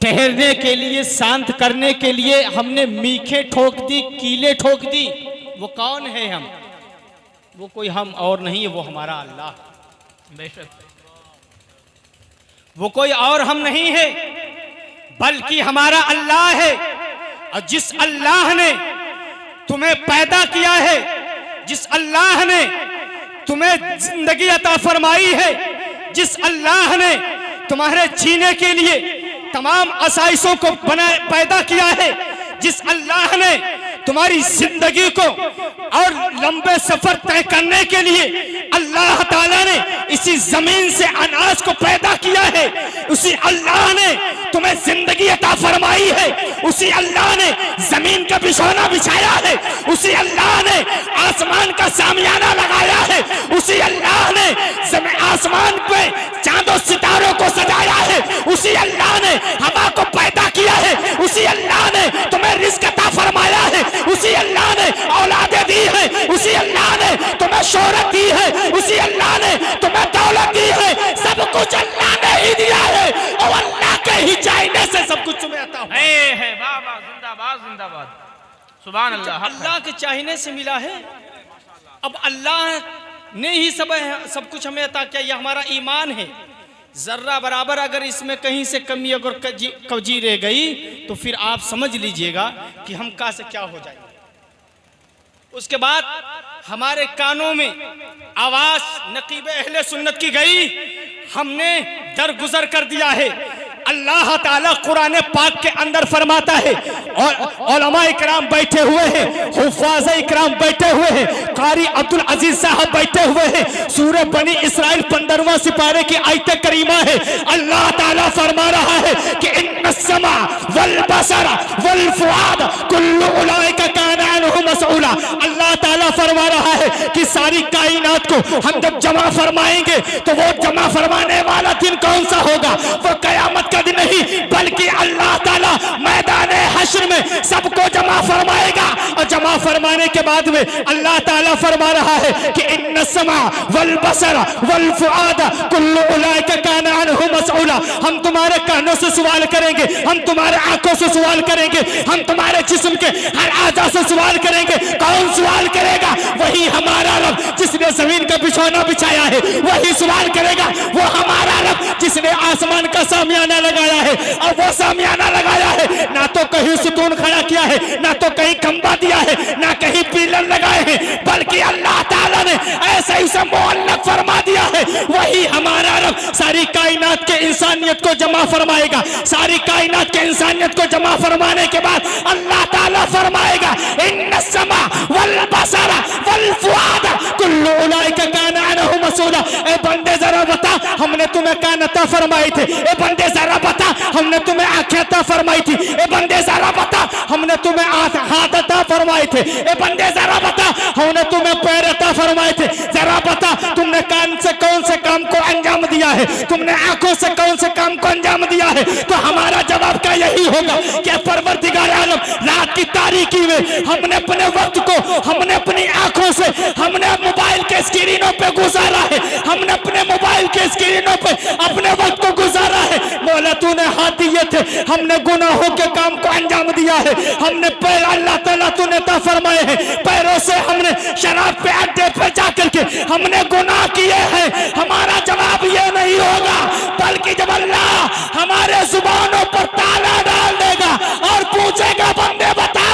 ठहरने के लिए, शांत करने के लिए हमने मीखे ठोक दी, कीले ठोक दी। वो कौन है हम? वो कोई हम और नहीं है, वो हमारा अल्लाह। बेशक वो कोई और हम नहीं है, बल्कि हमारा अल्लाह है। और जिस अल्लाह ने तुम्हें पैदा किया है, जिस अल्लाह ने तुम्हें जिंदगी अता फरमाई है, जिस अल्लाह ने तुम्हारे जीने के लिए तमाम आसाइशों को पैदा किया है, जिस अल्लाह ने तुम्हारी जिंदगी को और लंबे सफर तय करने के लिए अल्लाह ताला ने इसी जमीन से अनाज को पैदा किया है, उसी अल्लाह ने तुम्हें जिंदगी अता फरमाई है, उसी अल्लाह ने जमीन का बिछौना बिछाया है, उसी अल्लाह ने आसमान का सामियाना लगाया है, उसी अल्लाह ने आसमान पे चांदों सितारों को सजाया है, उसी अल्लाह ने हवा को पैदा किया है, उसी अल्लाह ने तुम्हें रिज़्क़ अता फरमाया है, उसी अल्लाह ने औलादे दी है, उसी अल्लाह ने तुम्हें शोहरत दी है, उसी अल्लाह ने तुम्हें दौलत दी है। सब कुछ अल्लाह ने ही दिया है और अल्लाह के ही चाहने से सब कुछ तुम्हें अता हुआ है। वाह वाह, जिंदाबाद जिंदाबाद, सुभान अल्लाह। अल्लाह के चाहने से मिला है। अब अल्लाह ने ही सब कुछ हमें अता किया, यह हमारा ईमान है। जर्रा बराबर अगर इसमें कहीं से कमी अगर कजी रह गई तो फिर आप समझ लीजिएगा कि हम कहाँ से क्या हो जाएंगे। उसके बाद हमारे कानों में आवाज नकीब अहले सुन्नत की गई, हमने दरगुजर कर दिया है। अल्लाह ताला कुरान पाक के अंदर फरमाता है, और उलमा इकराम बैठे हुए हैं, हुफ़ाज़ इकराम बैठे हुए हैं, कारी अब्दुल अजीज साहब बैठे हुए हैं। सूरह बनी इसराइल 15वां सिपारे की आयत करीमा है। अल्लाह ताला फरमा रहा है कि इन्नस्समा वल बसर वल फुआद कुल्लु उलाइका काना अन्हु मसऊला। अल्लाह ताला फरमा रहा है कि सारी कायनात को हम जब जमा फरमाएंगे तो वो जमा फरमाने वाला दिन कौन सा होगा? वो कयामत का दिन नहीं, बल्कि अल्लाह ताला मैदान हश्र में सबको जमा फरमाएगा। और जमा फरमाने के बाद में अल्लाह ताला फरमा रहा है कि इन्नस्समा वल बसर वल फुआद कुल्लु उलाइका काना अन्हु मसऊला। हम तुम्हारे कानों से सवाल करेंगे, हम तुम्हारे आंखों से सवाल करेंगे, हम तुम्हारे जिस्म के हर आज़ा से सवाल करेंगे। कौन सवाल करेगा? वही हमारा रब जिसने जमीन का बिछौना बिछाया है, वही सवाल करेगा। वो हमारा रब जिसने आसमान का सामियाना लगाया है, और वो सामियाना लगाया है ना तो कहीं सुतून खड़ा किया है, ना तो कहीं खंबा दिया है, ना कहीं पिलर लगाए हैं, बल्कि अल्लाह ताला ने ऐसे ही से मुअल्लक फरमा दिया है। वही हमारा रब सारी कायनात के इंसानियत को जमा फरमाएगा। सारी कायनात के इंसानियत को जमा फरमाने के बाद अल्लाह ताला फरमाएगा इन्नस्समा वल बसर वल फुआद कुल्लु उलाइका काना अन्हु मसऊला। ए बंदे जरा बता, हमने तुम्हें कान अता फरमाई थी। ए बंदे जरा बता, हमने तुम्हें आंखें अता फरमाई थी। ए बंदे जरा बता, हमने तुम्हें हाथ अता फरमाए थे। ए बंदे जरा बता, हमने तुम्हें पैर अता फरमाए थे। जरा बता, तुमने कान से कौन से काम को अंजाम दिया है, तुमने आंखों से कौन से काम को अंजाम दिया है? तो हमारा जवाब क्या यही होगा कि परवरदिगार आलम, रात की तारीकी में हमने अपने वक्त को, हमने अपनी आंखों से, हमने मोबाइल के स्क्रीनों पे गुजारा है, हमने अपने मोबाइल के स्क्रीनों पे अपने वक्त को गुजारा है। मौला तूने हाथ दिए थे, हमने गुनाहों के काम को अंजाम दिया है। हमने पैर अल्लाह ताला तूने अता फरमाए हैं, पैरों से हमने शराब पे अड्डे पे जाकर के हमने गुनाह किए हैं। हमारा जवाब ये नहीं होगा, बल्कि जब अल्लाह हमारे जुबानों पर ताला डाल देगा और पूछेगा बंदे बता,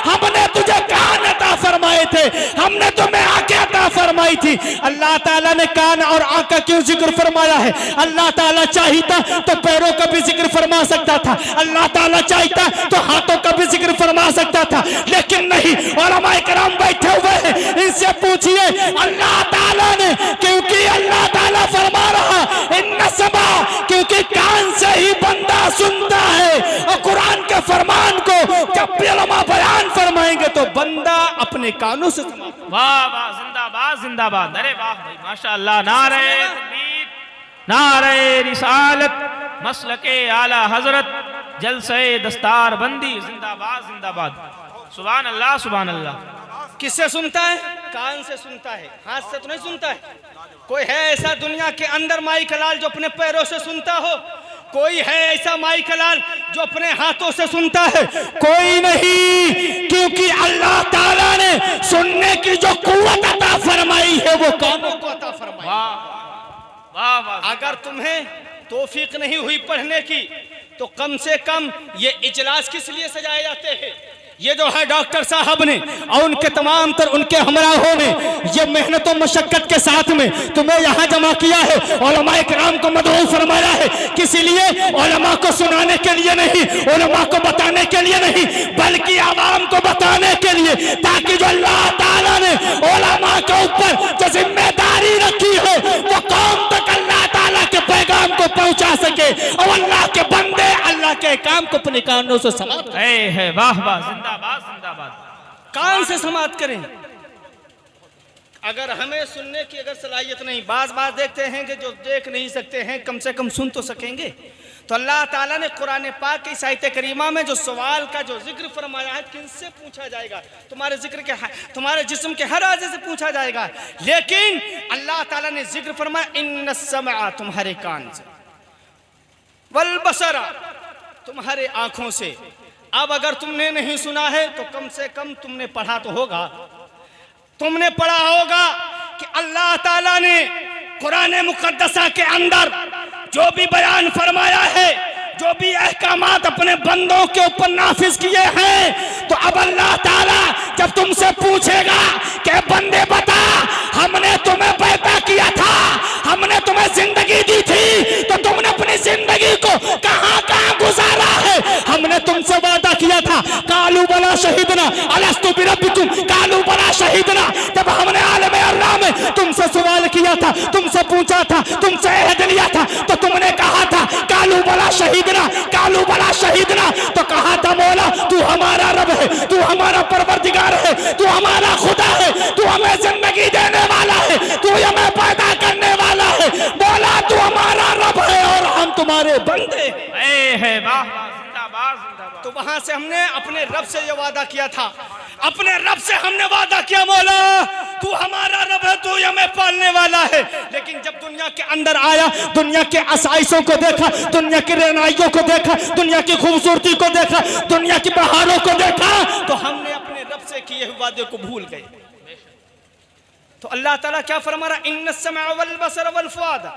हमने तुझे कान अता फरमाए थे, हमने तुम्हें आंखें अता फरमाई थी। अल्लाह ताला ने कान और आंख का क्यों जिक्र फरमाया है? अल्लाह ताला चाहता तो पैरों का भी जिक्र फरमा सकता था, अल्लाह ताला चाहता तो हाथों का भी जिक्र फरमा सकता था, लेकिन नहीं। उलमा इकराम बैठे हुए हैं, इनसे पूछिए अल्लाह ताला ने, क्योंकि अल्लाह ताला फरमा रहा इन्नस्समा, क्योंकि कान से ही बंदा सुनता है। और कुरान के फरमान को जब भी उलमा बयान फरमाएंगे तो बंदा अपने कानों से सुना। वाह वाह, जिंदाबाद जिंदाबाद। अरे वाह भाई, माशाअल्लाह। नारे तकबीर, नारे रिसालत, मसलके आला हजरत, जलसे दस्तार बंदी, जिंदाबाद जिंदाबाद। सुभान अल्लाह सुभान अल्लाह। किससे सुनता है? कान से सुनता है, हाथ से तो नहीं सुनता है। कोई है ऐसा दुनिया के अंदर माई का लाल जो अपने पैरों से सुनता हो? कोई है ऐसा माइकलाल जो अपने हाथों से सुनता है? कोई नहीं, क्योंकि अल्लाह ताला ने सुनने की जो कुव्वत अता फरमाई है वो कानों को अता फरमाई। वाह वाह। अगर तुम्हें तौफीक नहीं हुई पढ़ने की तो कम से कम ये इजलास किस लिए सजाए जाते हैं? ये जो है डॉक्टर साहब ने और उनके तमाम तर उनके हमराहों ने ये मेहनत और मशक्कत के साथ में तुम्हें यहाँ जमा किया है, उलमा इकराम को मदऊ फरमाया है। किस लिए? उलमा को सुनाने के लिए नहीं, उलमा को बताने के लिए नहीं, बल्कि आवाम को बताने के लिए, ताकि जो अल्लाह ताला ने उलमा के ऊपर जो जिम्मेदारी रखी है वो कौम तक अल्लाह ताला के पैगाम को पहुंचा सके और अल्लाह के बंदे अल्लाह के काम को अपने कानों से समाप्त है। वाह वाह, जिंदाबाद जिंदाबाद। कान से समाप्त करें। अगर हमें सुनने की अगर सलाहियत नहीं, बाज देखते हैं कि जो देख नहीं सकते हैं कम से कम सुन तो सकेंगे। तो अल्लाह ताला ने कुरान पाक की आयत करीमा में जो सवाल का जो जिक्र फरमाया है, किनसे पूछा जाएगा? तुम्हारे जिक्र के, तुम्हारे जिस्म के हर आज़े से पूछा जाएगा। लेकिन अल्लाह ताला ने जिक्र फरमाया इन्नस समअ, तुम्हारे कान से, वल बसरा, तुम्हारे आंखों से। अब अगर तुमने नहीं सुना है तो कम से कम तुमने पढ़ा तो होगा, तुमने पढ़ा होगा कि अल्लाह ताला ने कुरान मुकद्दसा के अंदर जो भी बयान फरमाया है, जो भी अहकामात अपने बंदों के ऊपर नाफिज किए हैं, तो अब अल्लाह ताला जब तुमसे पूछेगा कि बंदे बता, हमने तुम्हें पैदा किया था, हमने तुम्हें जिंदगी दी थी, तो तुमने अपनी जिंदगी को कहां कहां गुजारा है? हमने तुमसे वादा किया था, कालू बला शहीदना अलस्तु बिरब्बिकुम, कालू बला शहीदना। जब हमने आलम अल्लाह में तुमसे सवाल किया था, तुमसे पूछा था, तुमसे अहद लिया था, तो तुमने कहा था कालू बला शहीदना, कालू बला शहीदना। तो कहा था मौला तू हमारा रब है, तू हमारा परवरदिगार है, तू हमारा खुदा है, तू हमें जिंदगी देने वाला है, तू हमें पैदा करने वाला है। मौला तू हमारा रब है और हम तुम्हारे बंदे है। वाह जिंदाबाद जिंदाबाद। तो वहां से हमने अपने रब से ये वादा किया था, अपने रब से हमने वादा किया मौला तू हमारा रब है, तू हमें पालने वाला है। लेकिन जब दुनिया के अंदर आया, दुनिया के आसाइशों को देखा, दुनिया की रहनाइयों को देखा, दुनिया की खूबसूरती को देखा, दुनिया की बहारों को देखा, तो हमने अपने रब से किए हुए वादे को भूल गए। तो अल्लाह ताला क्या फरमा रहा? इन्नस समअ वल बसर वल फुआद,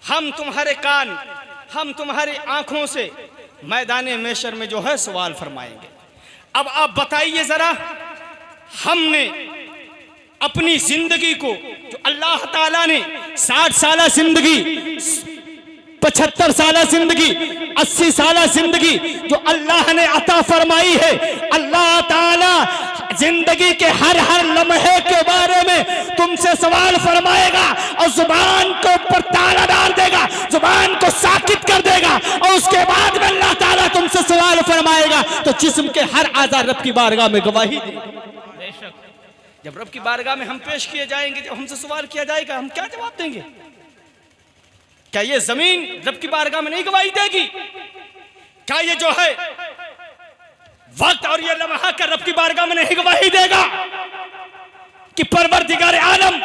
हम तुम्हारे कान, हम तुम्हारी आंखों से मैदान महशर में जो है सवाल फरमाएंगे। अब आप बताइए जरा, हमने अपनी जिंदगी को जो अल्लाह ताला ने 60 साल जिंदगी, 75 साल जिंदगी, 80 साल जिंदगी जो अल्लाह ने अता फरमाई है, अल्लाह ताला जिंदगी के हर हर लम्हे के बारे में तुमसे सवाल फरमाएगा और जुबान को ऊपर ताला डाल देगा, जुबान को साकित कर देगा और उसके बाद में अल्लाह ताला तुमसे सवाल फरमाएगा। तो जिस्म के हर आज़ा रब की बारगाह में गवाही देगा। जब रब की बारगाह में हम पेश किए जाएंगे, जब हमसे सवाल किया जाएगा, हम क्या जवाब देंगे? क्या ये जमीन रब की बारगाह में नहीं गवाही देगी? क्या ये जो है वक्त और ये लम्हा का रब की बारगाह में नहीं गवाही देगा कि परवरदिगार आलम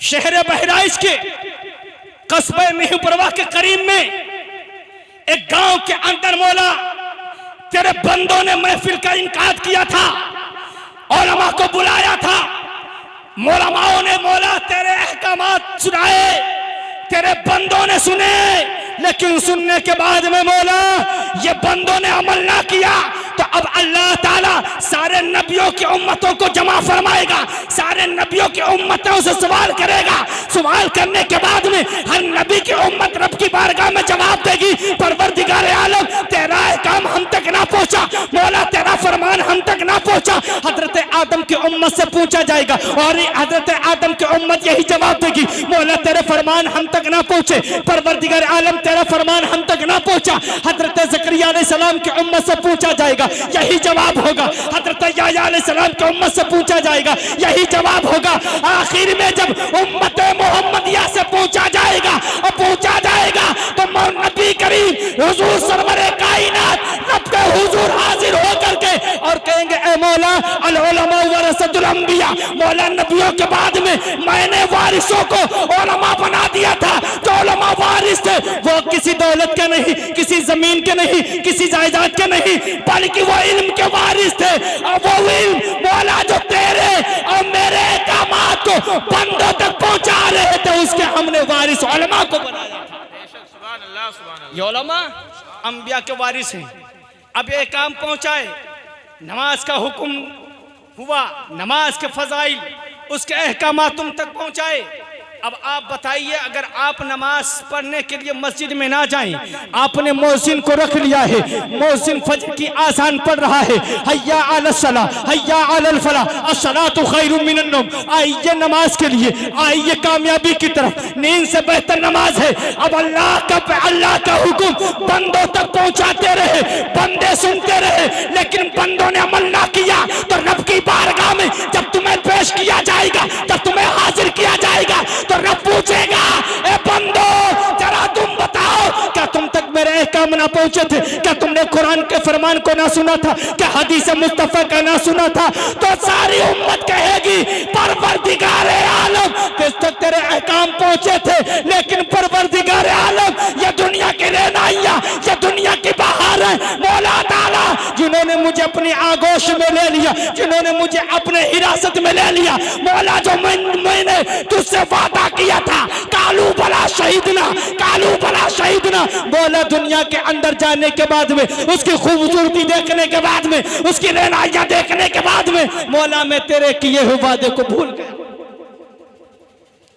शहर बहराइच के कस्बे मेहपुरवा के करीब में एक गांव के अंदर मौला तेरे बंदों ने महफिल का इनकाद किया था, उलमा को बुलाया था, मौलमाओं ने मौला तेरे अहकामात सुनाए, तेरे बंदों ने सुने, लेकिन सुनने के बाद में मौला ये बंदों ने अमल ना किया। तो अब अल्लाह ताला सारे नबियों की उम्मतों को जमा फरमाएगा, सारे नबियों की उम्मतों से सवाल करेगा। सवाल करने के बाद में हर नबी की उम्मत रब की बारगाह में जवाब देगी, परवरदिगार आलम तेरा काम हम तक ना पहुंचा, मौला तेरा फरमान हम तक ना पहुंचा। हजरत आदम की उम्मत से पूछा जाएगा और हजरत आदम की उम्मत यही जवाब देगी, मौला तेरे फरमान हम तक ना पहुंचे, परवरदिगार आलम तेरा फरमान हम तक ना पहुंचा। हजरत ज़करिया अलैहिस्सलाम की उम्मत से पूछा जाएगा, यही जवाब होगा। हजरत याह्या अलैहिस्सलाम की उम्मत से पूछा जाएगा, यही जवाब होगा। आखिर में जब उम्मत मोहम्मदिया से पूछा जाएगा और पूछा जाएगा तो नबी करीम हुजूर सरवरे कायनात रब के हुजूर हाजिर होकर के और कहेंगे ए मौला अल उलमा वरसतुल अंबिया, मौला नबियों के बाद में मैंने वारिसों को उलमा बना दिया था। जो उलमा वारिस थे वो किसी दौलत के नहीं, किसी जमीन के नहीं, किसी जायदाद के नहीं, बल्कि वो इल्म के वारिस थे। और वो इल्म मौला जो तेरे और मेरे कामात को बंदों तक पहुंचा रहे थे, उसके हमने वारिस उलमा को बनाया था। ये उलमा अंबिया के वारिस हैं। अब ये काम पहुंचाए, नमाज का हुक्म हुआ, नमाज के फजाइल, उसके अहकामात तुम तक पहुंचाए। अब आप बताइए, अगर आप नमाज पढ़ने के लिए मस्जिद में ना जाएं, आपने मोहसिन को रख लिया है, मोहसिन फजर की आसान पढ़ रहा है, हय्या अलस सला हय्या अलल फला अस्सलातु खैरुम मिनन नौम, आइए नमाज के लिए, आइए कामयाबी की तरफ, नींद से बेहतर नमाज है। अब अल्लाह का हुक्म बंदों तक पहुंचाते रहे, बंदे सुनते रहे, लेकिन बंदों ने अमल ना किया तो रब की बारगाह में जब तुम्हें पेश किया जाएगा, जब तुम्हें हाजिर किया जाएगा, तो रब पूछेगा, ए बंदो जरा तुम बताओ, क्या तुम तक मेरे अहकाम ना पहुंचे थे? क्या तुमने कुरान के फरमान को ना सुना था? क्या हदीस मुस्तफा का ना सुना था? तो सारी उम्मत कहेगी, परवरदिगारे आलम तक तेरे अहकाम पहुंचे थे, लेकिन परवरदिगारे आलम ये दुनिया की रहनुमाइयां, ये दुनिया की बहार है, मौला ताला जिन्होंने मुझे अपनी आगोश में ले लिया, जिन्होंने मुझे अपने हिरासत में ले लिया, मौला जो मैंने तुझसे वादा किया था, कालू भला शहीदना, कालू भला शहीदना, मौला दुनिया के अंदर जाने के बाद में, उसकी खूबसूरती देखने के बाद में, उसकी रहनुमाइयां देखने के बाद में, मौला मैं तेरे किए हुए वादे को भूल गया।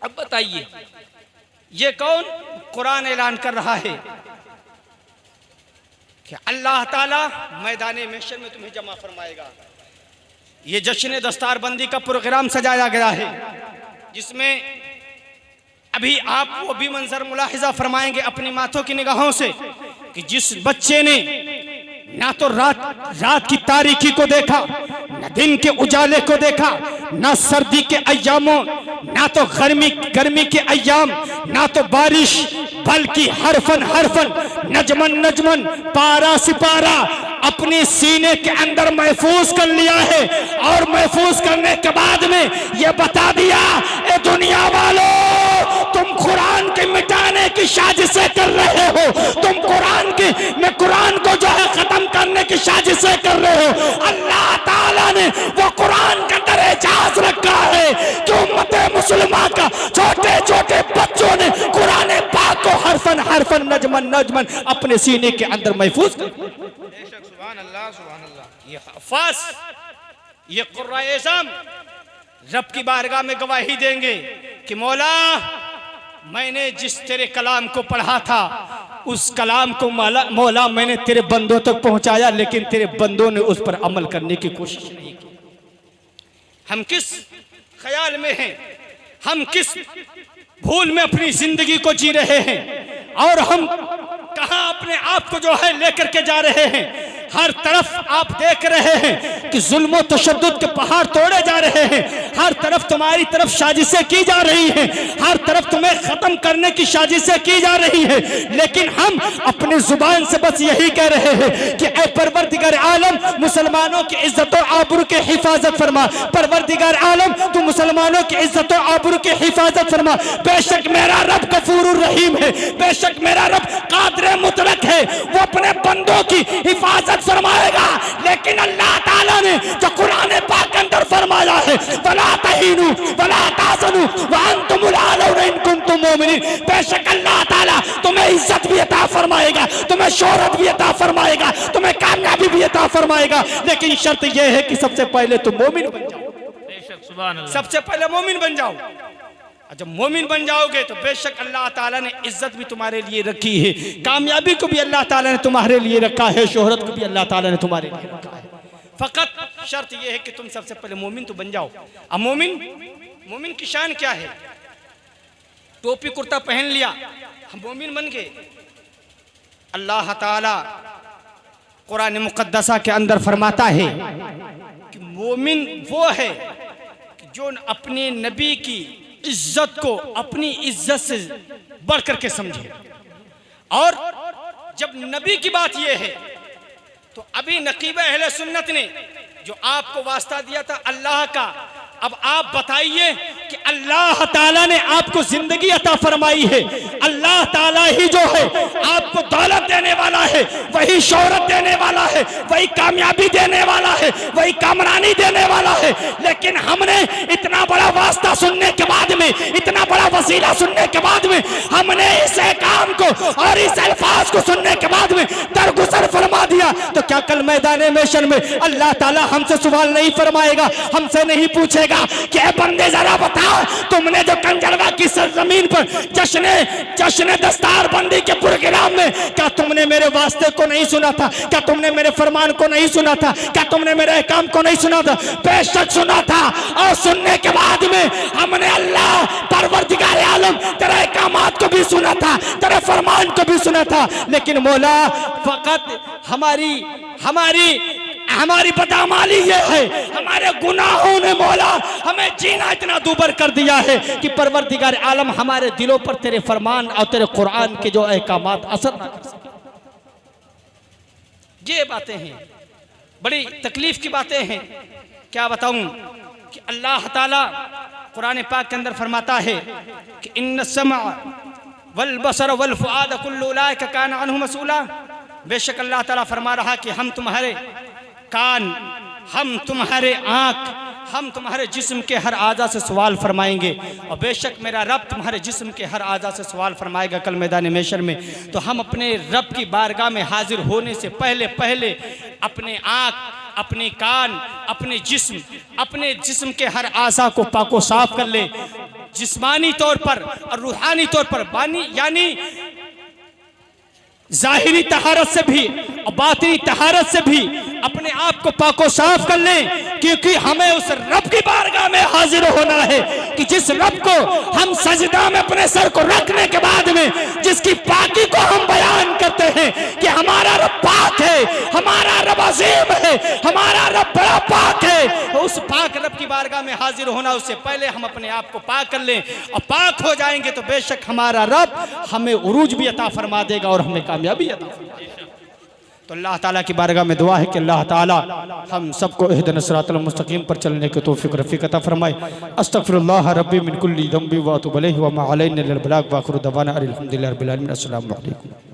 अब बताइए, ये कौन कुरान ऐलान कर रहा है कि अल्लाह ताला मैदाने महशर में तुम्हें जमा फरमाएगा। ये जश्न दस्तारबंदी का प्रोग्राम सजाया गया है, जिसमें अभी आप वो भी मंजर मुलाहिजा फरमाएंगे अपनी माथों की निगाहों से कि जिस बच्चे ने ना तो रात की तारीकी को देखा, न दिन के उजाले को देखा, ना सर्दी के अय्यामों, ना तो गर्मी के अय्याम, ना तो बारिश, बल्कि हरफन हरफन, नजमन नजमन, पारा सिपारा अपने सीने के अंदर महफूज कर लिया है। और महफूज करने के बाद में ये बता दिया, ए दुनिया वालों, तुम कुरान के मिटाने की साजिशें कर रहे हो, तुम कुरान को जो है खत्म करने की साजिशें कर रहे हो। अल्लाह ताला ने वो कुरान के अंदर एजाज रखा है कि उम्मते मुसलमान का छोटे छोटे बच्चों ने कुरान पाक को हरफन हरफन, नजमन नजमन अपने सीने के अंदर महफूज कर। सुभान अल्लाह, सुभान अल्लाह। ये हफ़ाज़, ये कुर्राए एज़ाम रब की बारगाह में गवाही देंगे कि मौला मैंने जिस तेरे कलाम को पढ़ा था, उस कलाम को मौला मैंने तेरे बंदों तक पहुंचाया, लेकिन तेरे बंदों ने उस पर अमल करने की कोशिश नहीं की। हम किस ख्याल में हैं, हम किस भूल में अपनी जिंदगी को जी रहे हैं, और हम कहां अपने आप को जो है लेकर के जा रहे हैं। हर तरफ आप देख रहे हैं कि जुल्म और तशद्दुद के पहाड़ तोड़े जा रहे हैं, हर तरफ तुम्हारी तरफ साजिशें की जा रही हैं, हर तरफ तुम्हें खत्म करने की साजिशें की जा रही है, लेकिन हम अपनी जुबान से बस यही कह रहे हैं कि ऐ परवरदिगार आलम, मुसलमानों की इज्जत और आबरू की हिफाजत फरमा। परवरदिगार आलम, तू मुसलमानों की इज्जत और आबरू की हिफाजत फरमा। बेशक मेरा रब गफूरुर रहीम है, बेशक मेरा रब कादिर मुतलक है, वो अपने बंदों की हिफाजत फरमाएगा। लेकिन अल्लाह ताला ने जो कुरान पाक के अंदर फरमाया है, वला तहीनु वला ताज़नु व अंतुमुल आलौना इन कुंतुम मुमिनीन, बेशक अल्लाह ताला तुम्हें इज्जत भी अता फरमाएगा, तुम्हें शोहरत भी अता फरमाएगा, तुम्हें कामयाबी भी अता फरमाएगा, लेकिन शर्त यह है कि सबसे पहले तुम मोमिन बन जाओ। बेशक सुभान अल्लाह, सबसे पहले मोमिन बन जाओ। जब मोमिन बन जाओगे तो बेशक अल्लाह ताला ने इज्जत भी तुम्हारे लिए रखी है, कामयाबी को भी अल्लाह ताला ने तुम्हारे लिए रखा है, शोहरत को भी अल्लाह ताला ने तुम्हारे लिए रखा है। फकत शर्त यह है कि तुम सबसे पहले मोमिन तो बन जाओ। अब मोमिन की शान क्या है? टोपी कुर्ता पहन लिया, हम मोमिन बन गए। अल्लाह ताला कुरान मुकद्दसा के अंदर फरमाता है कि मोमिन वो है जो अपने नबी की इज्जत को अपनी इज्जत से बढ़ करके समझे। और जब नबी की बात यह है तो अभी नकीब अहले सुन्नत ने जो आपको वास्ता दिया था अल्लाह का। अब आप बताइए कि अल्लाह ताला ने आपको जिंदगी अता फरमाई है, अल्लाह ताला ही जो है आपको दौलत देने वाला है, वही शोहरत देने वाला है, वही कामयाबी देने वाला है, वही कामरानी देने वाला है। लेकिन हमने इतना बड़ा वास्ता सुनने के बाद में, इतना बड़ा वसीला सुनने के बाद में, हमने इस काम को और इस अल्फाज को सुनने के बाद में दरगुजर फरमा दिया, तो क्या कल मैदान महशर में अल्लाह ताला हमसे सवाल नहीं फरमाएगा, हमसे नहीं पूछेगा कि बंदे जरा बताओ तुमने जो कंजरवा की सरजमीन पर जश्न दस्तारबंदी के प्रोग्राम में क्या तुमने मेरे वास्ते को नहीं सुना था? क्या तुमने मेरे फरमान को नहीं सुना था? क्या तुमने मेरे अहकाम को नहीं सुना था? बेशक सुना था, और सुनने के बाद में हमने अल्लाह परवरदिगार आलम तेरे अहकामात को भी सुना था, तेरे फरमान को भी सुना था। लेकिन मौला फकत हमारी बदअमली ये है, हमारे गुनाहों ने मौला हमें जीना इतना दूबर कर दिया है कि परवरदिगार आलम हमारे दिलों पर तेरे फरमान और तेरे कुरान के जो अहकामात असर ना कर सके। ये बातें हैं, बड़ी तकलीफ की बातें हैं। क्या बताऊं कि अल्लाह ताला कुरान पाक के अंदर फरमाता है कि इन्न समा वल बसर वल फुआद कुल्लु उलाइका कान अन्हु मसूला। बेशक अल्लाह ताला फरमा रहा कि हम तुम्हारे कान, हम तुम्हारे आँख, हम तुम्हारे जिस्म के हर आज़ा से सवाल फरमाएंगे, और बेशक मेरा रब तुम्हारे जिस्म के हर आज़ा से सवाल फरमाएगा कल मैदान महशर में। तो हम अपने रब की बारगाह में हाजिर होने से पहले अपने आँख, अपने कान, अपने जिस्म के हर आज़ा को पाको साफ कर ले, जिस्मानी तौर पर और रूहानी तौर पर, यानी जाहिरी तहारत से भी और बातिनी तहारत से भी अपने आप को पाको साफ कर लें, क्योंकि हमें उस रब की बारगाह में हाजिर होना है कि जिस रब को हम सजदा में अपने सर को रखने के बाद में जिसकी पाकी को हम बयान करते हैं कि हमारा रब पाक है, हमारा रब अजीम है, हमारा रब बड़ा पाक है, तो उस पाक रब की बारगाह में हाजिर होना, उससे पहले हम अपने आप को पाक कर लें, और पाक हो जाएंगे तो बेशक हमारा रब हमें उरूज भी अता फरमा देगा और हमें कामयाबी अता फरमा देगा। तो अल्लाह ताला की बारगाह में दुआ है कि अल्लाह ताला हम सबको इहदिना सिरातल मुस्तकीम पर चलने की तौफीक रफ़ीक अता फरमाए। अस्तगफिरुल्लाह रब्बी मिन कुल्ली ज़ंबि व अतूबु इलैहि व मा अलैना इल्लल बलाग व आखिरु दवाना अनिल हम्दुलिल्लाहि रब्बिल आलमीन। अस्सलामु अलैकुम।